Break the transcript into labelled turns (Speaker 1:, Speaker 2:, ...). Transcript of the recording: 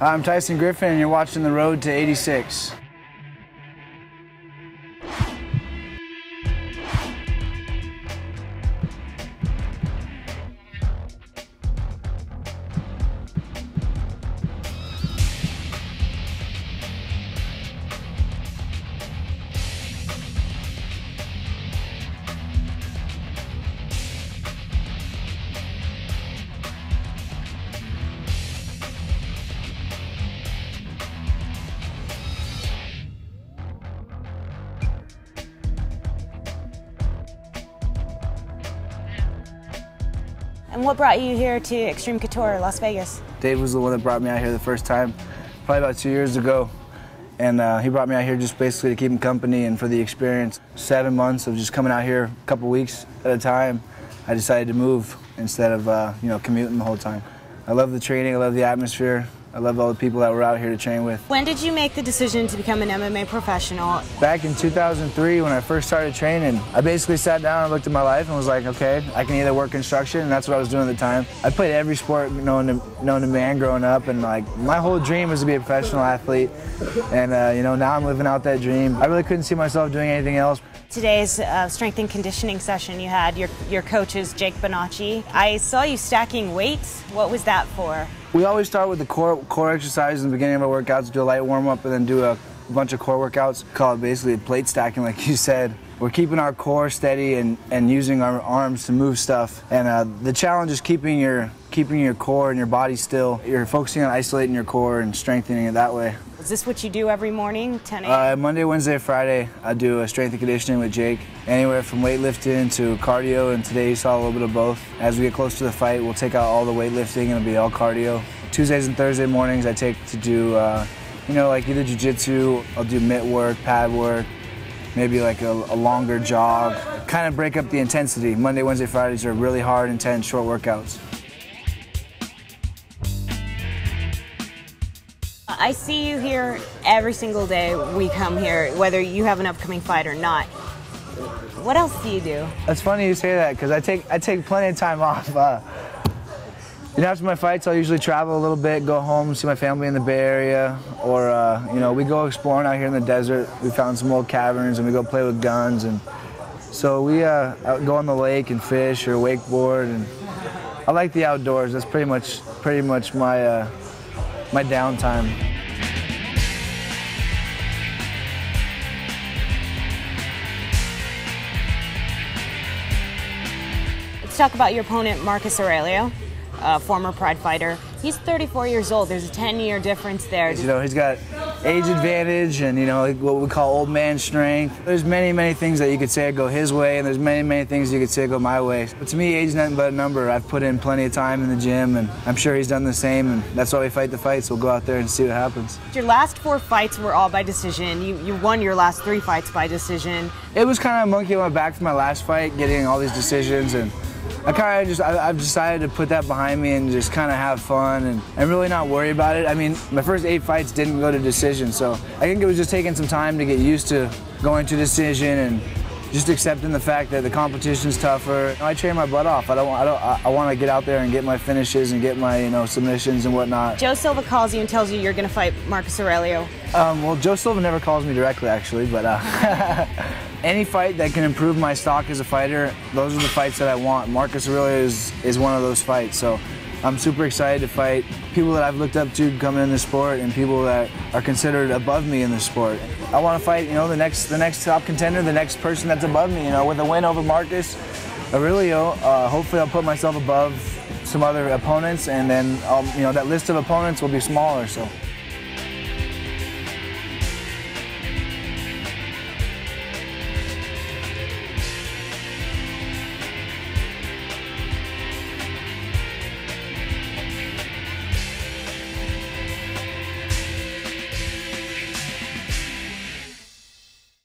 Speaker 1: I'm Tyson Griffin, and you're watching The Road to 86.
Speaker 2: And what brought you here to Xtreme Couture, Las Vegas?
Speaker 1: Dave was the one that brought me out here the first time, probably about 2 years ago. And he brought me out here just basically to keep him company and for the experience. 7 months of just coming out here a couple weeks at a time, I decided to move instead of commuting the whole time. I love the training, I love the atmosphere. I love all the people that we're out here to train with.
Speaker 2: When did you make the decision to become an MMA professional?
Speaker 1: Back in 2003, when I first started training, I basically sat down and looked at my life and was like, okay, I can either work construction, and that's what I was doing at the time. I played every sport known to man growing up, and like my whole dream was to be a professional athlete. And now I'm living out that dream. I really couldn't see myself doing anything else.
Speaker 2: Today's strength and conditioning session, you had your coach is Jake Bonacci. I saw you stacking weights. What was that for?
Speaker 1: We always start with the core exercises in the beginning of our workouts, do a light warm-up, and then do a bunch of core workouts. Call it basically plate stacking, like you said. We're keeping our core steady and using our arms to move stuff. And the challenge is keeping your core and your body still. You're focusing on isolating your core and strengthening it that way.
Speaker 2: Is this what you do every morning, 10 a.m.?
Speaker 1: Monday, Wednesday, Friday, I do a strength and conditioning with Jake. Anywhere from weightlifting to cardio, and today you saw a little bit of both. As we get close to the fight, we'll take out all the weightlifting and it'll be all cardio. Tuesdays and Thursday mornings I take to do, like either jiu-jitsu, I'll do mitt work, pad work, maybe like a longer jog. Kind of break up the intensity. Monday, Wednesday, Fridays are really hard, intense, short workouts.
Speaker 2: I see you here every single day we come here, whether you have an upcoming fight or not. What else do you do? It's
Speaker 1: funny you say that, because I take plenty of time off. After my fights, I'll usually travel a little bit, go home, see my family in the Bay Area, or we go exploring out here in the desert. We found some old caverns, and we go play with guns, and so we go on the lake and fish or wakeboard. And I like the outdoors. That's pretty much my downtime.
Speaker 2: Let's talk about your opponent, Marcus Aurelio, former Pride fighter. He's 34 years old. There's a 10-year difference there.
Speaker 1: He's got age advantage and, what we call old man strength. There's many things that you could say go his way, and there's many things you could say go my way. But to me, age is nothing but a number. I've put in plenty of time in the gym, and I'm sure he's done the same, and that's why we fight the fights. We'll go out there and see what happens.
Speaker 2: Your last 4 fights were all by decision. You won your last 3 fights by decision.
Speaker 1: It was kind of a monkey on my back for my last fight, getting all these decisions, and I've decided to put that behind me and just kind of have fun and really not worry about it. I mean, my first 8 fights didn't go to decision, so I think it was just taking some time to get used to going to decision and just accepting the fact that the competition's tougher. I train my butt off. I want to get out there and get my finishes and get my submissions and whatnot.
Speaker 2: Joe Silva calls you and tells you you're going to fight Marcus Aurelio.
Speaker 1: Well, Joe Silva never calls me directly, actually, but any fight that can improve my stock as a fighter, those are the fights that I want. Marcus Aurelio is one of those fights, so I'm super excited to fight people that I've looked up to coming in the sport and people that are considered above me in the sport. I want to fight, the next top contender, the next person that's above me. With a win over Marcus Aurelio, hopefully I'll put myself above some other opponents, and then that list of opponents will be smaller. So.